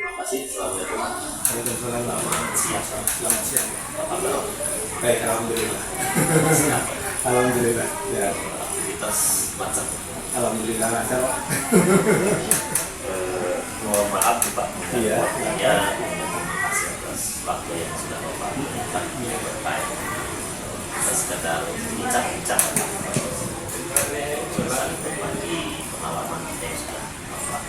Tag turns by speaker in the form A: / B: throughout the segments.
A: Masih Assalamualaikum.
B: Waalaikumsalam. Selamat siang.
A: Apa kabar?
B: Baik, alhamdulillah.
A: Siapa?
B: Alhamdulillah. Ya,
A: Aktivitas macam.
B: alhamdulillah lancar, Pak.
A: Mohon maaf Pak.
B: Iya.
A: Ya, terima kasih atas waktu yang sudah Bapak berikan terkait. Kita sekedar bincang-bincang saling berbagi pengalaman kita yang sudah Bapak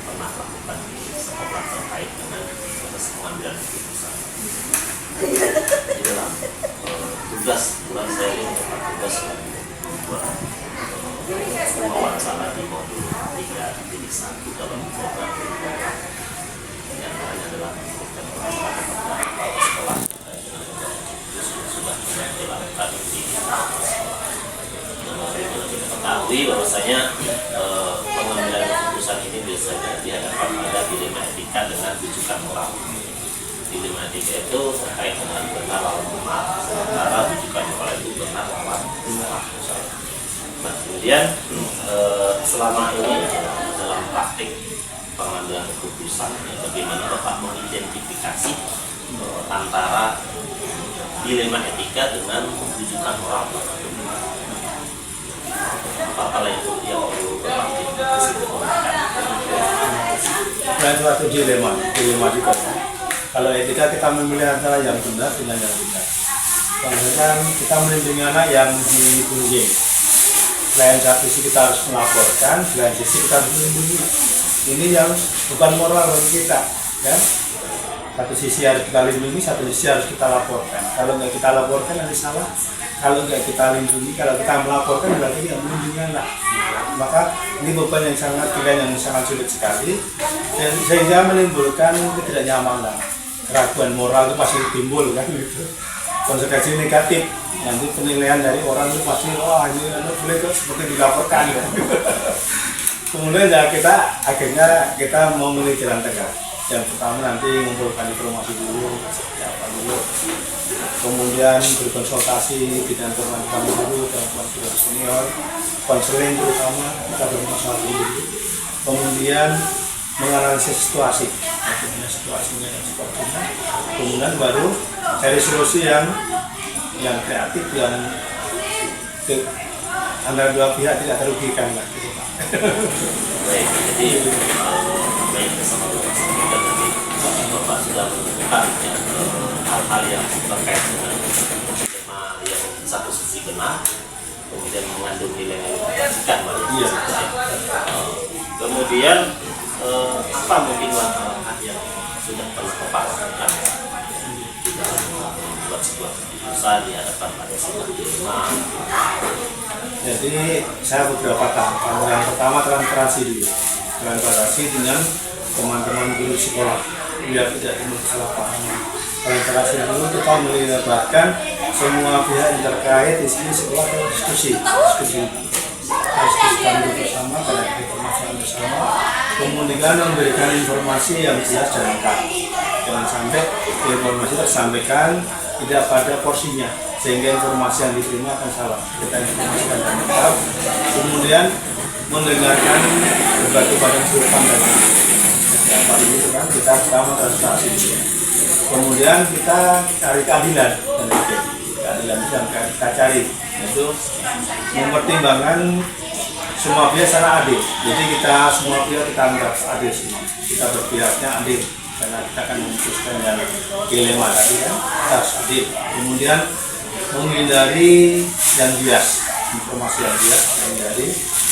A: pernah lakukan di sekolah terkait dengan proses pengambilan keputusan. Di dalam tugas bulan saya ini merupakan tugas untuk wawancara di modul 3.1 dalam program yang lain adalah program sekolah sudah dilakukan di ketahui bahwasanya pengambilan keputusan ini biasanya dihadapkan pada dilema etika dengan rujukan moral. Dilema etika itu terkait dengan benar lawan benar, sementara rujukan moral itu benar lawan salah. Nah, kemudian selama ini dalam praktik pengambilan keputusan, bagaimana Bapak mengidentifikasi antara dilema etika dengan rujukan moral? Apa yang perlu Bapak identifikasi?
B: Dan suatu dilema juga. Kalau etika kita memilih antara yang benar dengan yang benar. Kemudian kita melindungi anak yang dibullying. Selain satu sisi kita harus melaporkan, selain sisi kita harus melindungi. Ini yang bukan moral bagi kita, kan? Satu sisi harus kita lindungi, satu sisi harus kita laporkan. Kalau nggak kita laporkan nanti salah. Kalau nggak kita lindungi, kalau kita melaporkan berarti yang melindungi anak. Maka ini beban yang sangat pilihan yang sangat sulit sekali, dan sehingga menimbulkan ketidaknyamanan. Keraguan moral itu pasti timbul, kan gitu. Konsekuensi negatif, nanti penilaian dari orang itu pasti wah ini boleh kok seperti dilaporkan, ya. Kemudian ya akhirnya kita mau memilih jalan tengah. Yang pertama nanti mengumpulkan informasi dulu, seperti apa dulu. Kemudian berkonsultasi dengan teman-teman dulu, teman-teman sudah senior, konseling terutama kita bermasalah dulu. Kemudian menganalisis situasi, bagaimana situasinya dan sebagainya. Kemudian baru cari solusi yang kreatif, yang antara dua pihak tidak terugikan lah. Gitu, Pak.
A: Baik, jadi baik bersama Bapak sampaikan tadi Bapak sudah menemukan hal-hal yang terkait dengan tema yang satu sisi benar, kemudian mengandung nilai kebajikan,
B: Iya.
A: Kemudian apa mungkin langkah-langkah yang sudah pernah Bapak lakukan di dalam membuat sebuah keputusan di hadapan pada sebuah dilema?
B: Jadi saya beberapa tahapan. Yang pertama transparansi dulu, transparansi dengan teman-teman guru sekolah biar tidak timbul kesalahpahaman. Transparansi dulu kita melibatkan semua pihak yang terkait di sini sekolah dan diskusi dulu bersama, pada informasi bersama, kemudian memberikan informasi yang jelas dan lengkap. Jangan sampai informasi tersampaikan tidak pada porsinya, sehingga informasi yang diterima akan salah. Kita informasikan dan lengkap, kemudian mendengarkan berbagai macam sudut pandang. Apa itu kan kita pertama transparansi dulu. Kemudian kita cari keadilan dan keadilan yang kita cari itu mempertimbangkan semua pihak secara adil. Jadi kita semua pihak kita anggap adil semua. Kita berpihaknya adil karena kita akan memutuskan yang dilema tadi kan, kita harus adil. Kemudian menghindari yang bias, informasi yang bias, hindari.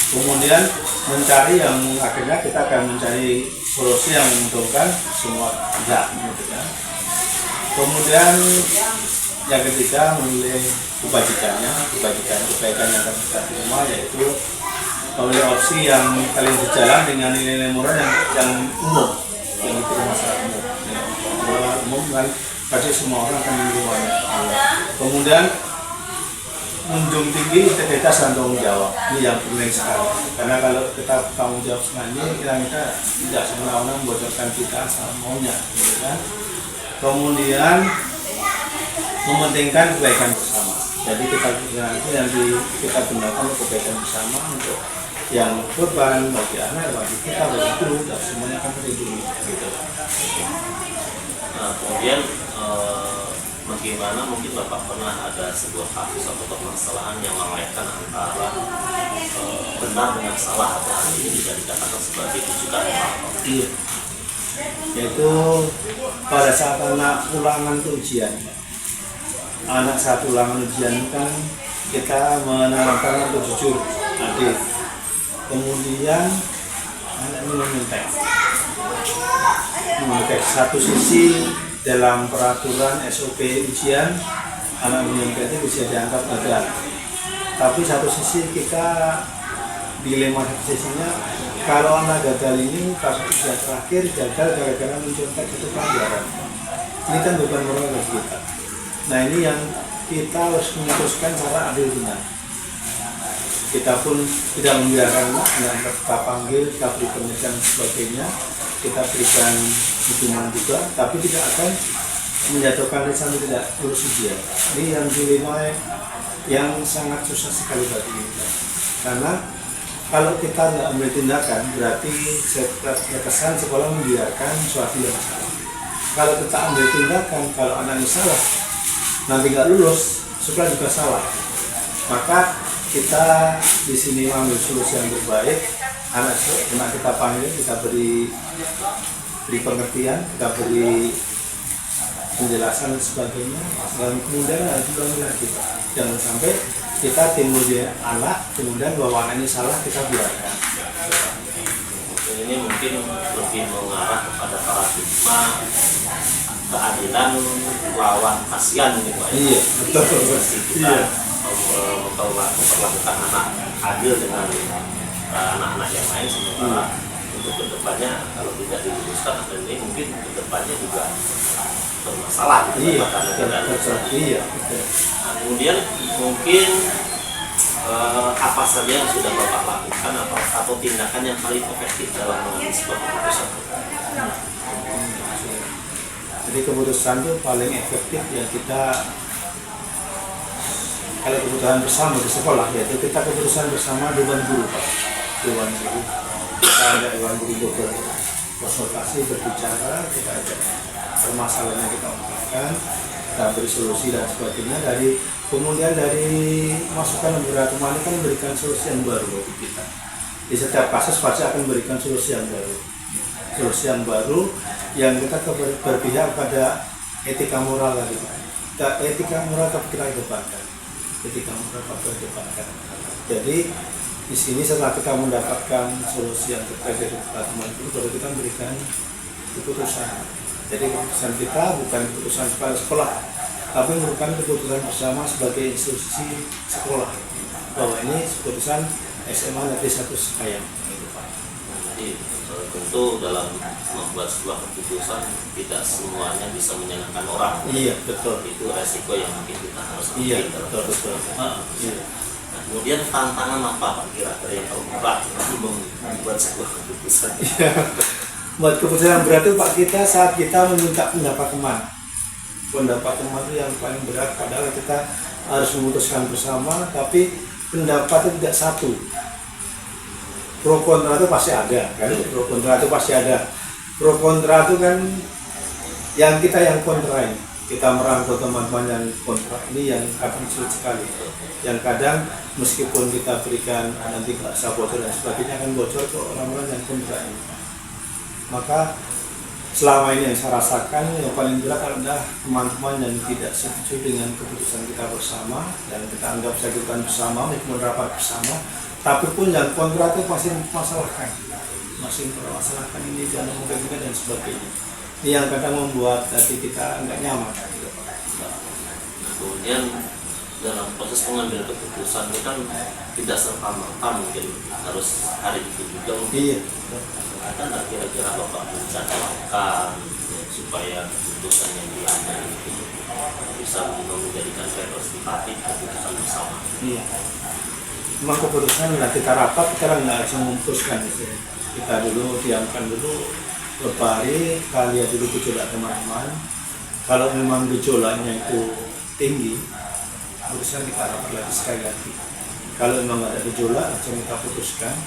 B: Kemudian mencari yang akhirnya kita akan mencari solusi yang menguntungkan semua pihak, gitu kan. Kemudian yang ketiga memilih kebaikan yang akan kita terima, yaitu memilih opsi yang paling sejalan dengan nilai-nilai moral yang umum, yang diterima masyarakat umum. Moral umum kan pasti semua orang akan menerimanya. Kemudian menjunjung tinggi integritas dan tanggung jawab, ini yang penting sekali. Karena kalau kita tanggung jawab semuanya, kita tidak semena-mena membocorkan kita sama maunya, gitu kan. Kemudian mementingkan kebaikan bersama. Jadi kita nanti kita gunakan kebaikan bersama untuk yang beban bagi anak, bagi kita, bagi guru, dan semuanya akan terlindungi gitu.
A: Nah, kemudian bagaimana mungkin Bapak pernah ada sebuah kasus atau permasalahan yang melahirkan antara benar dengan salah, atau hal ini bisa dikatakan sebagai rujukan moral?
B: Iya. Yaitu pada saat anak ulangan ujian, anak saat ulangan ujian kan kita menanamkan untuk jujur, adil. Kemudian anak ini menyontek satu sisi dalam peraturan SOP ujian, anak menyontek itu bisa dianggap gagal. Tapi satu sisi kita dilema sisinya, kalau anak gagal ini pas ujian terakhir gagal gara-gara mencontek itu pelajaran. Ini kan beban moral bagi kita. Nah ini yang kita harus memutuskan cara adil benar. Kita pun tidak membiarkan anak kita panggil, kita beri penelitian dan sebagainya, kita berikan hukuman juga, tapi tidak akan menjatuhkan lisan tidak lulus ujian. Ini yang dilema yang sangat susah sekali bagi kita. Karena kalau kita tidak ambil tindakan, berarti kesan sekolah membiarkan suatu yang salah. Kalau kita ambil tindakan, kalau anaknya salah, nanti nggak lulus, sekolah juga salah. Maka kita di sini mengambil solusi yang terbaik. Anak kita panggil, kita beri pengertian, kita beri penjelasan dan sebagainya. Dan kemudian diulangi lagi. Jangan sampai kita timbul di anak, kemudian bahwa anak ini salah kita biarkan.
A: Ini mungkin lebih mengarah kepada paradigma keadilan lawan kasihan gitu Pak.
B: Iya, betul.
A: Kita memperlakukan anak adil dengan anak-anak yang lain, sementara untuk kedepannya kalau tidak diluluskan ini mungkin kedepannya juga bermasalah gitu.
B: Iya.
A: Nah, kemudian mungkin apa saja yang sudah Bapak lakukan atau tindakan yang paling efektif dalam mengambil sebuah keputusan?
B: Jadi keputusan itu paling efektif ya kita, kalau keputusan bersama di sekolah, yaitu kita keputusan bersama Dewan Guru, Pak. Dewan Guru, kita ada Dewan Guru berkonsultasi, berbicara, kita ada permasalahan yang kita ungkapkan, kita beri solusi dan sebagainya. Kemudian dari masukan beberapa teman kan memberikan solusi yang baru bagi kita. Di setiap kasus pasti akan memberikan solusi yang baru. Solusi yang baru yang kita berpihak pada etika moral tadi. Etika moral kita kedepankan. Etika moral kita kedepankan. Jadi di sini setelah kita mendapatkan solusi yang terkait dari teman itu, baru kita memberikan keputusan. Jadi keputusan kita bukan keputusan kepala sekolah, tapi merupakan keputusan bersama sebagai institusi sekolah, bahwa ini keputusan SMA Negeri 1 Sekayang.
A: Jadi tentu dalam membuat sebuah keputusan tidak semuanya bisa menyenangkan orang.
B: Iya, betul.
A: Itu resiko yang mungkin kita harus ambil.
B: Iya, betul.
A: Iya. Nah, kemudian tantangan apa Pak kira-kira yang paling berat membuat sebuah keputusan?
B: Buat keputusan yang berat itu Pak, kita saat kita meminta pendapat teman. Pendapat teman itu yang paling berat, padahal kita harus memutuskan bersama, tapi pendapat itu tidak satu. Pro kontra itu pasti ada, kan? Pro kontra itu pasti ada. Pro kontra itu kan yang kita yang kontra ini. Kita merangkul teman-teman yang kontra ini yang kadang sulit sekali. Yang kadang meskipun kita berikan nanti nggak usah bocor dan sebagainya, akan bocor ke orang-orang yang kontra ini. Maka selama ini yang saya rasakan yang paling berat adalah teman-teman yang tidak setuju dengan keputusan kita bersama dan kita anggap keputusan bersama, meskipun rapat bersama, tapi pun yang kontra itu masih mempermasalahkan ini jangan mungkin dan sebagainya. Ini yang kadang membuat hati kita nggak nyaman.
A: Nah, kemudian dalam proses pengambilan keputusan itu kan tidak serta-merta mungkin harus hari itu juga.
B: Iya.
A: Ada nggak kira-kira Bapak mencantumkan supaya keputusan yang diambil itu bisa menjadikan representatif keputusan bersama?
B: Iya. Memang keputusan lah kita rapat, kita nggak bisa memutuskan itu. Kita dulu diamkan dulu beberapa hari, kita lihat dulu gejolak teman-teman. Kalau memang gejolaknya itu tinggi, keputusan kita rapat lagi sekali lagi. Kalau memang nggak ada gejolak, langsung kita putuskan.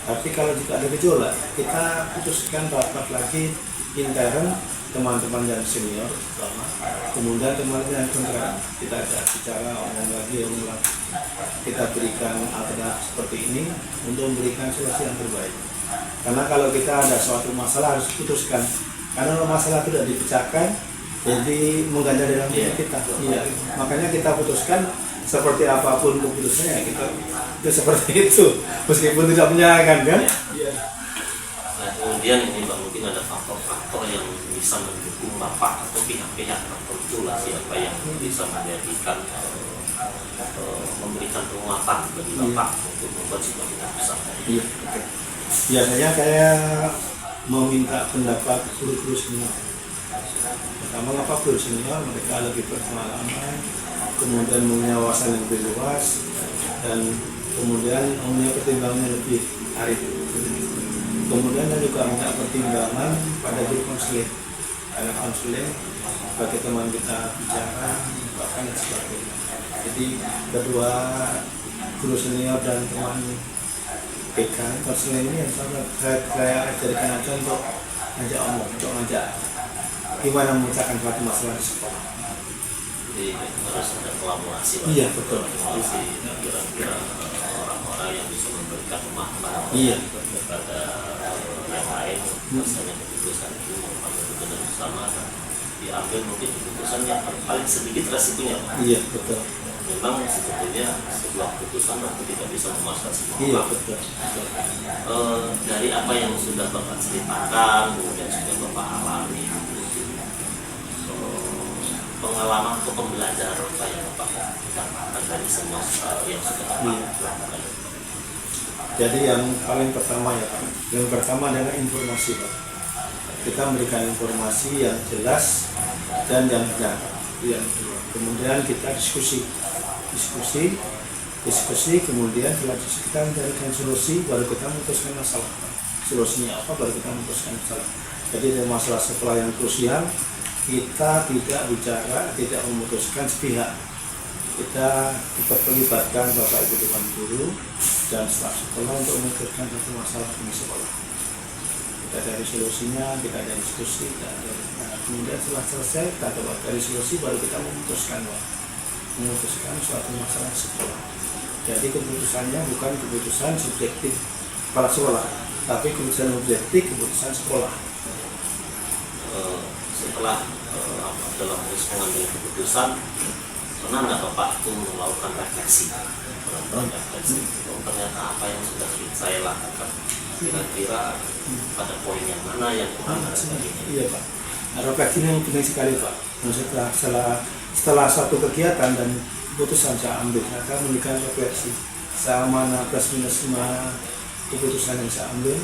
B: Tapi kalau jika ada gejolak, kita putuskan rapat lagi intern teman-teman yang senior pertama, kemudian teman-teman yang kontrak kita ada bicara omong lagi. Kita berikan alternatif seperti ini untuk memberikan solusi yang terbaik. Karena kalau kita ada suatu masalah harus putuskan. Karena kalau masalah tidak dipecahkan, jadi mengganjal dalam diri kita. Iya. Makanya kita putuskan seperti apapun keputusannya kita itu seperti itu, meskipun tidak menyenangkan kan. Iya.
A: Nah, kemudian ini Pak, mungkin ada faktor-faktor yang bisa mendukung Bapak atau pihak-pihak tertentu lah siapa yang bisa menjadikan memberikan penguatan bagi Bapak untuk membuat sebuah keputusan.
B: Iya. Okay. Biasanya saya meminta pendapat guru-guru senior. Pertama, apa guru senior mereka lebih berpengalaman, kemudian punya wawasan yang lebih luas, dan kemudian punya pertimbangan lebih arif. Kemudian saya juga minta pertimbangan pada guru konseling, karena konseling bagi teman kita bicara bahkan dan sebagainya. Jadi kedua guru senior dan teman PK konseling ini yang saya ajarkan aja untuk ngajak omong, untuk ngajak gimana memecahkan suatu masalah di sekolah.
A: Jadi harus ada kolaborasi.
B: Iya betul.
A: Kolaborasi kira-kira orang-orang yang bisa memberikan pemahaman kepada yang lain. Misalnya keputusan itu merupakan keputusan bersama dan diambil mungkin keputusan yang paling sedikit resikonya.
B: Iya betul.
A: Memang sebetulnya sebuah keputusan itu tidak bisa memuaskan semua.
B: Iya betul.
A: Dari apa yang sudah Bapak ceritakan, kemudian sudah Bapak alami, pengalaman atau pembelajaran apa yang Bapak dapatkan dari semua yang sudah Bapak lakukan?
B: Jadi yang paling pertama ya Pak, yang pertama adalah informasi Pak. Kita memberikan informasi yang jelas dan yang benar. Yang kedua, kemudian kita diskusi, kemudian setelah kita mencarikan solusi, baru kita memutuskan masalah. Solusinya apa, baru kita memutuskan masalah. Jadi dari masalah sekolah yang krusial, kita tidak bicara, tidak memutuskan sepihak. Kita melibatkan Bapak Ibu Dewan Guru dan staf sekolah untuk memutuskan satu masalah di sekolah. Kita cari solusinya, kita ada diskusi, kemudian setelah selesai kita coba cari solusi, baru kita memutuskan suatu masalah sekolah. Jadi keputusannya bukan keputusan subjektif kepala sekolah, tapi keputusan objektif, keputusan sekolah.
A: Setelah dalam proses pengambilan keputusan, pernah nggak Bapak itu melakukan refleksi? Ternyata apa yang sudah saya lakukan kira-kira pada poin yang mana yang kurang dan sebagainya.
B: Iya Pak, refleksi ini penting sekali Pak. Setelah suatu kegiatan dan keputusan saya ambil, saya akan memberikan refleksi sama mana plus minusnya keputusan yang saya ambil,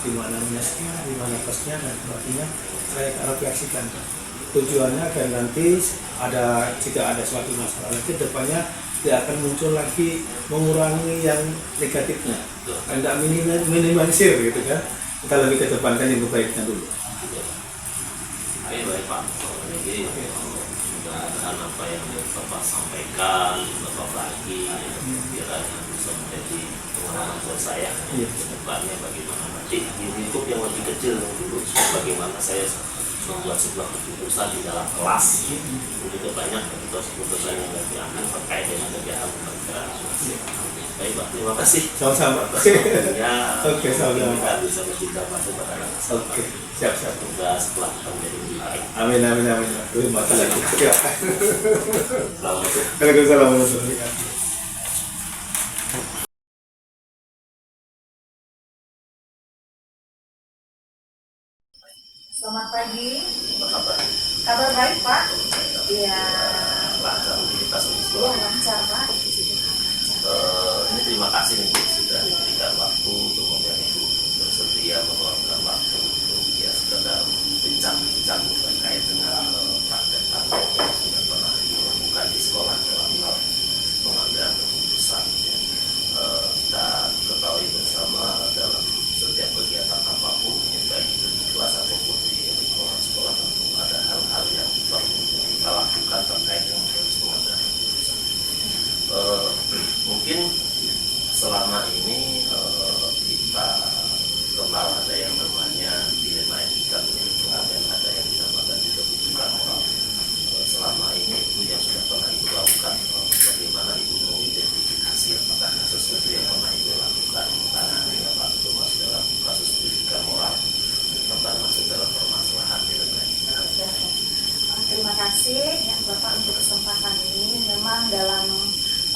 B: di mana minusnya, di mana plusnya dan sebagainya. Saya refleksikan Pak. Tujuannya agar nanti jika ada suatu masalah nanti depannya dia akan muncul lagi, mengurangi yang negatifnya, tidak minimalisir gitu kan. Kita lebih kedepankan yang baiknya dulu.
A: Oke, baik Pak. Jadi mudah-mudahan apa yang Bapak sampaikan, Bapak lagi kiranya bisa menjadi pengalaman buat saya. Kedepannya bagaimana nanti di lingkup yang lebih kecil dulu, bagaimana saya membuat sebuah keputusan di dalam kelas. Begitu banyak keputusan yang diambil terkait dengan kegiatan pembelajaran. Baik Pak, terima kasih.
B: Sama-sama. Oke, sama-sama.
A: Kita bisa berbicara masuk pada anak.
B: Oke, siap-siap.
A: Semoga setelah kita menjadi lebih baik.
B: Amin. Terima kasih.
A: Assalamualaikum.
B: Waalaikumsalam warahmatullahi wabarakatuh.
C: Selamat pagi.
A: Apa kabar?
C: Kabar baik Pak? Iya.
A: Lancar aktivitas di
C: Iya
A: sekolah.
C: lancar Pak.
A: Ini terima kasih nih Bu, sudah diberikan waktu, kemudian Ibu bersedia meluangkan waktu untuk ya sekedar bincang-bincang terkait dengan praktek-praktek yang sudah pernah dilakukan di sekolah dalam hal pengambilan keputusan. Kita ketahui bersama dalam setiap kegiatan apapun, baik itu di kelas ataupun di lingkungan sekolah, tentu ada hal-hal yang perlu kita lakukan terkait dengan proses pengambilan keputusan.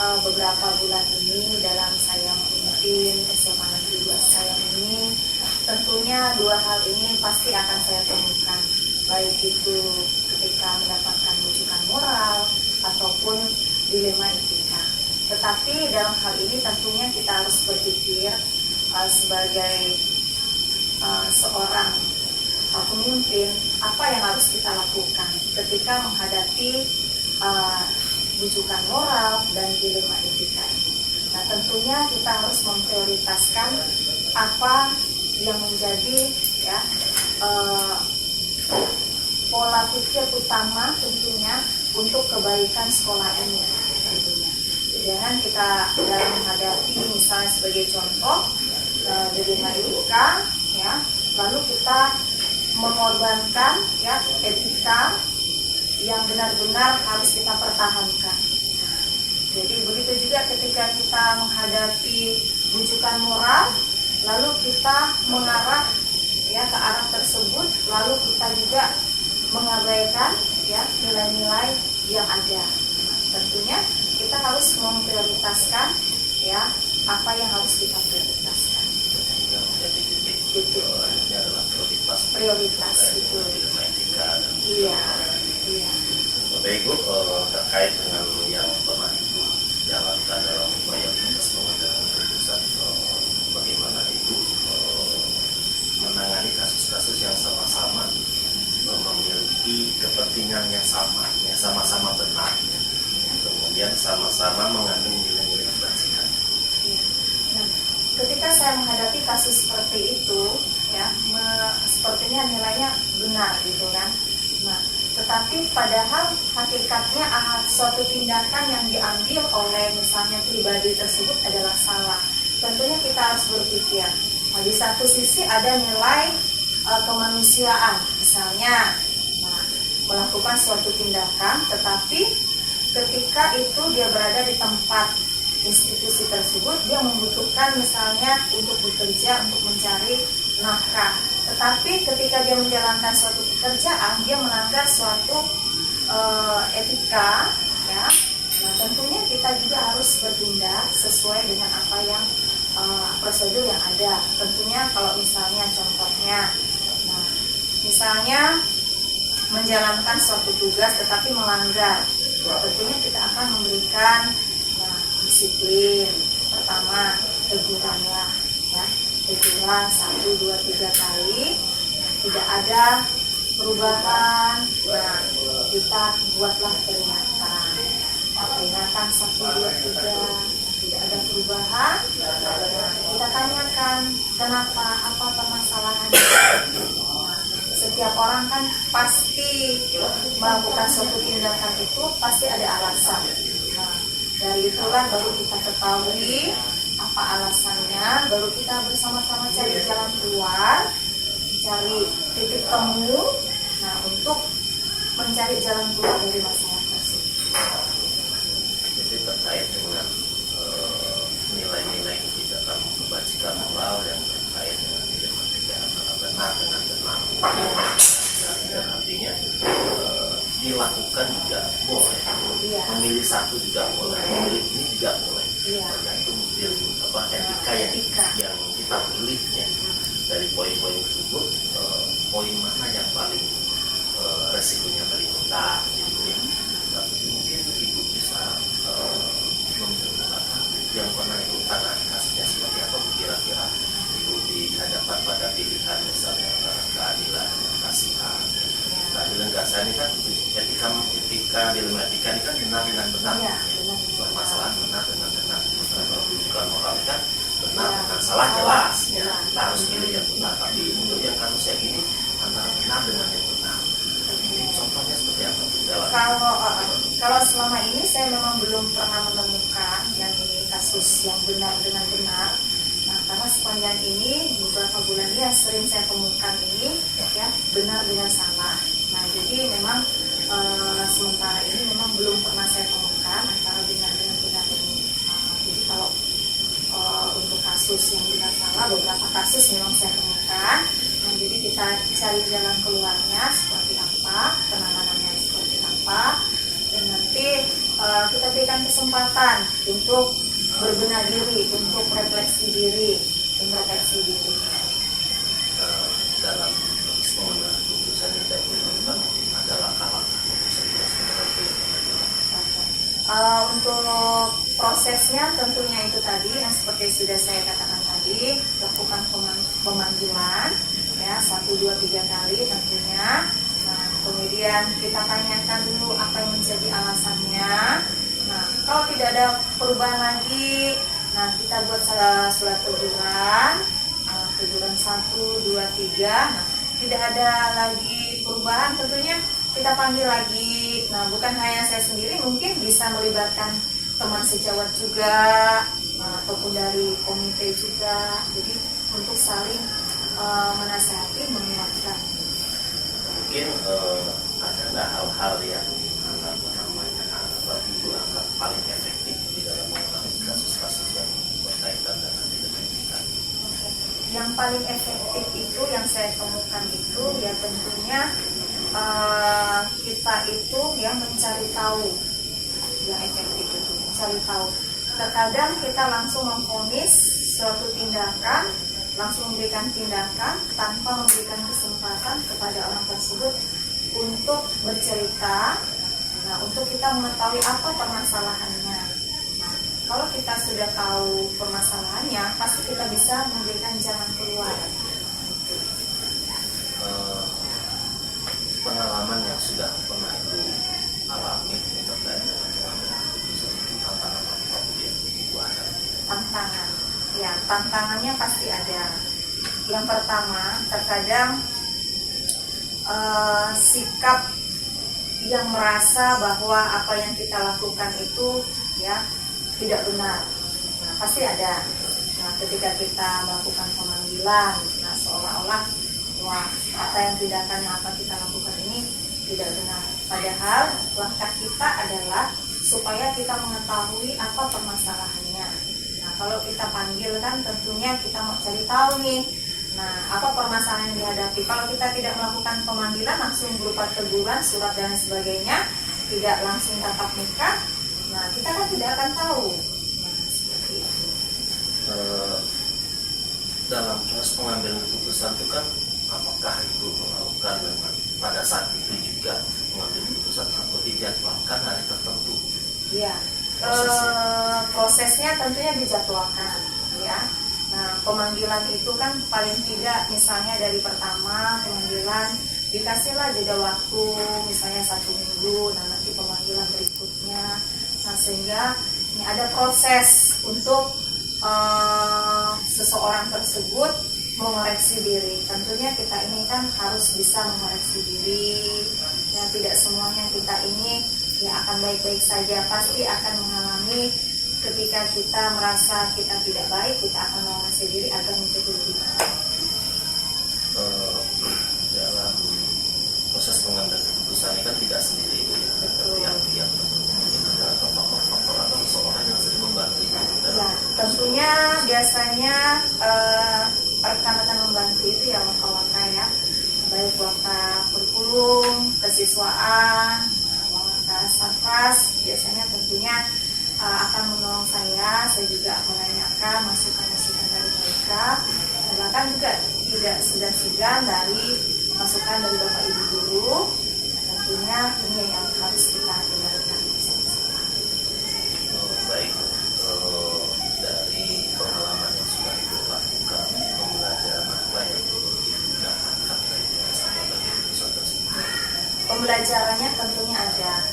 C: beberapa bulan ini dalam saya memimpin SMA Negeri 2 saya ini, tentunya dua hal ini pasti akan saya temukan, baik itu ketika mendapatkan rujukan moral ataupun dilema etika. Tetapi dalam hal ini tentunya kita harus berpikir sebagai seorang pemimpin, apa yang harus kita lakukan ketika menghadapi rujukan moral dan dilema etika ini. Nah, tentunya kita harus memprioritaskan apa yang menjadi pola pikir utama tentunya untuk kebaikan sekolah ini tentunya. Jangan kita dalam menghadapi misalnya sebagai contoh dilema etika lalu kita mengorbankan etika yang benar-benar harus kita pertahankan. Jadi begitu juga ketika kita menghadapi rujukan moral, lalu kita mengarah ke arah tersebut, lalu kita juga mengabaikan nilai-nilai yang ada. Nah, tentunya kita harus memprioritaskan apa yang harus kita prioritaskan.
A: Yang menjadi titik ini adalah prioritas
C: itu.
A: Dilema etika dan
C: Iya.
A: Bapak Ibu, terkait dengan yang pernah Ibu jalankan dalam upaya proses pengambilan keputusan, bagaimana Ibu menangani kasus-kasus yang sama-sama memiliki kepentingan yang sama-sama benar, kemudian sama-sama mengandung nilai-nilai kebajikan.
C: Nah, ketika saya menghadapi kasus seperti itu, sepertinya nilainya benar gitu kan. Nah, tetapi padahal hakikatnya suatu tindakan yang diambil oleh misalnya pribadi tersebut adalah salah. Tentunya kita harus berpikir, di satu sisi ada nilai kemanusiaan, misalnya melakukan suatu tindakan, tetapi ketika itu dia berada di tempat institusi tersebut, dia membutuhkan misalnya untuk bekerja, untuk mencari nafkah. Tetapi ketika dia menjalankan suatu pekerjaan, dia melanggar suatu etika, Nah, tentunya kita juga harus bertindak sesuai dengan apa yang prosedur yang ada. Tentunya kalau misalnya contohnya, misalnya menjalankan suatu tugas tetapi melanggar, tentunya kita akan memberikan disiplin. Pertama, teguranlah, teguran 1, 2, 3 kali. Tidak ada perubahan, kita buatlah peringatan. Peringatan 1, 2, 3. Tidak ada perubahan, kita tanyakan kenapa, apa permasalahannya. Setiap orang kan pasti melakukan suatu tindakan itu pasti ada alasan. Dari itulah baru kita ketahui apa alasannya, baru kita bersama-sama cari jalan keluar, cari titik temu, untuk mencari jalan keluar dari masalah tersebut.
A: Jadi terkait dengan nilai-nilai kebijakan kebajikan moral yang terkait dengan dilema etika antara benar dengan benar, dan artinya dilakukan juga boleh, memilih satu juga boleh, memilih ini juga boleh, tergantung etika yang kita pilih dari poin-poin tersebut, poin mana yang paling resikonya paling rendah gitu ya. Tapi mungkin Ibu bisa menceritakan yang pernah Ibu tangani kasusnya seperti apa kira-kira Ibu dihadapkan pada pilihan misalnya antara keadilan dan kasihan. Keadilan kasihan ini kan etika dilema etika ini kan benar dengan benar, permasalahan benar dengan benar. Kalau bukan moral kan benar dengan salah jelas, kita harus pilih yang benar. Tapi untuk yang kasus yang ini antara benar dengan yang benar. Contohnya seperti apa?
C: Kalau selama ini saya memang belum pernah menemukan yang ini kasus yang benar dengan benar. Karena sepanjang ini beberapa bulan ini yang sering saya temukan ini benar dengan salah. Jadi memang sementara ini memang belum pernah saya temukan antara benar dengan benar ini. Jadi kalau untuk kasus yang benar salah, beberapa kasus memang saya temukan. Jadi kita cari jalan keluarnya seperti apa, penanganannya seperti apa, dan nanti kita berikan memberikan kesempatan untuk berbenah diri, untuk refleksi diri, introspeksi diri.
A: Dalam pengambilan keputusan itu ada langkah-langkah
C: untuk prosesnya tentunya itu tadi yang seperti sudah saya katakan tadi, lakukan pemanggilan ya 1, 2, 3 kali tentunya. Nah, kemudian kita tanyakan dulu apa yang menjadi alasannya. Nah, kalau tidak ada perubahan lagi, nah kita buat surat teguran, teguran 1, 2, 3. Nah, tidak ada lagi perubahan, tentunya kita panggil lagi. Nah, bukan hanya saya sendiri, mungkin bisa melibatkan teman sejawat juga, ataupun dari komite juga. Jadi untuk saling menasihati, menguatkan.
A: Mungkin ada nggak hal-hal yang Ibu anggap paling efektif di dalam menangani kasus-kasus yang berkaitan dengan etika?
C: Yang paling efektif itu yang saya temukan itu ya tentunya kita itu yang mencari tahu. Yang efektif itu mencari tahu. Terkadang kita langsung memvonis suatu tindakan, langsung memberikan tindakan tanpa memberikan kesempatan kepada orang tersebut untuk bercerita. Nah, untuk kita mengetahui apa permasalahannya. Nah, kalau kita sudah tahu permasalahannya, pasti kita bisa memberikan jalan keluar.
A: Pengalaman yang sudah pernah Ibu alami terkait dengan pengambilan keputusan, tantangan apa yang Ibu ada?
C: Tantangan, ya tantangannya pasti ada. Yang pertama, terkadang sikap yang merasa bahwa apa yang kita lakukan itu ya tidak benar. Nah, pasti ada. Nah, ketika kita melakukan pemanggilan, nah seolah-olah wah, apa yang tindakan yang apa kita lakukan ini tidak benar. Padahal langkah kita adalah supaya kita mengetahui apa permasalahannya. Nah, kalau kita panggil kan tentunya kita mau cari tahu nih. Nah, apa permasalahan yang dihadapi? Kalau kita tidak melakukan pemanggilan langsung berupa teguran, surat dan sebagainya, tidak langsung tatap muka, nah kita kan tidak akan tahu. Nah, seperti itu.
A: Dalam proses pengambilan keputusan itu kan, apakah Ibu melakukan dengan pada saat itu juga mengambil keputusan atau dijadwalkan hari tertentu?
C: Iya, prosesnya tentunya dijadwalkan, ya. Nah, pemanggilan itu kan paling tidak misalnya dari pertama pemanggilan dikasihlah jeda waktu misalnya 1 minggu, nah nanti pemanggilan berikutnya. Nah, sehingga ini ada proses untuk seseorang tersebut mengoreksi diri. Tentunya kita ini kan harus bisa mengoreksi diri. Ya, tidak semuanya kita ini ya akan baik-baik saja, pasti akan mengalami. Ketika kita merasa kita tidak baik, kita akan mengoreksi diri agar menjadi lebih baik.
A: Dalam proses pengambilan keputusan ini kan tidak sendiri Ibu ya, yang mungkin ada faktor-faktor atau seseorang yang sering membantu Ibu.
C: Ya, tentunya biasanya rekan-rekan membantu itu ya waka-waka ya, baik waka kurikulum, kesiswaan, waka satgas, biasanya tentunya akan menolong saya juga menanyakan masukan-masukan dari mereka, dan bahkan juga tidak segan-segan dari masukan dari Bapak Ibu guru. Nah, tentunya ini yang harus kita dengarkan bersama-sama.
A: Baik, dari pengalaman yang sudah Ibu lakukan, pembelajaran apa yang didapatkan dari keputusan tersebut?
C: Pembelajarannya tentunya ada.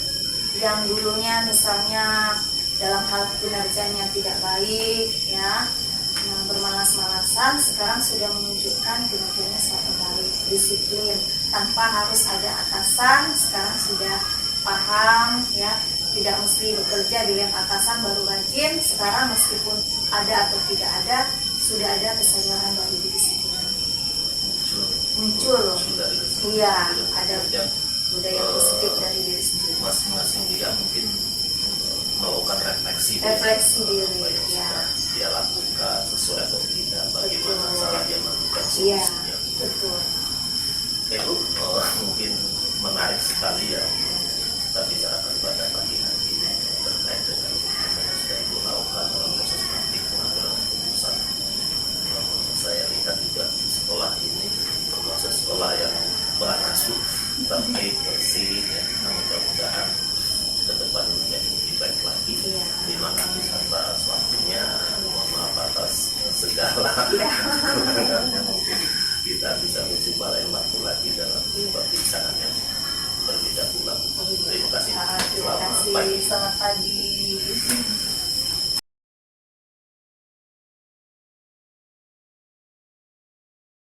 C: Yang dulunya misalnya dalam hal kinerjanya tidak baik ya, bermalas-malasan, sekarang sudah menunjukkan kinerjanya semakin baik, disiplin tanpa harus ada atasan. Sekarang sudah paham ya, tidak mesti bekerja dilihat atasan baru rajin. Sekarang meskipun ada atau tidak ada, sudah ada kesadaran dari diri sendiri muncul. Iya, ada budaya positif dari diri sendiri.
A: Masing-masing juga mungkin melakukan refleksi
C: diri
A: apa yang sudah dia lakukan sesuai atau tidak, bagaimana cara dia melakukan
C: Iya,
A: solusinya.
C: betul.
A: Ibu, mungkin menarik sekali ya kita bicarakan pada pagi hari ini terkait dengan
C: Selamat pagi.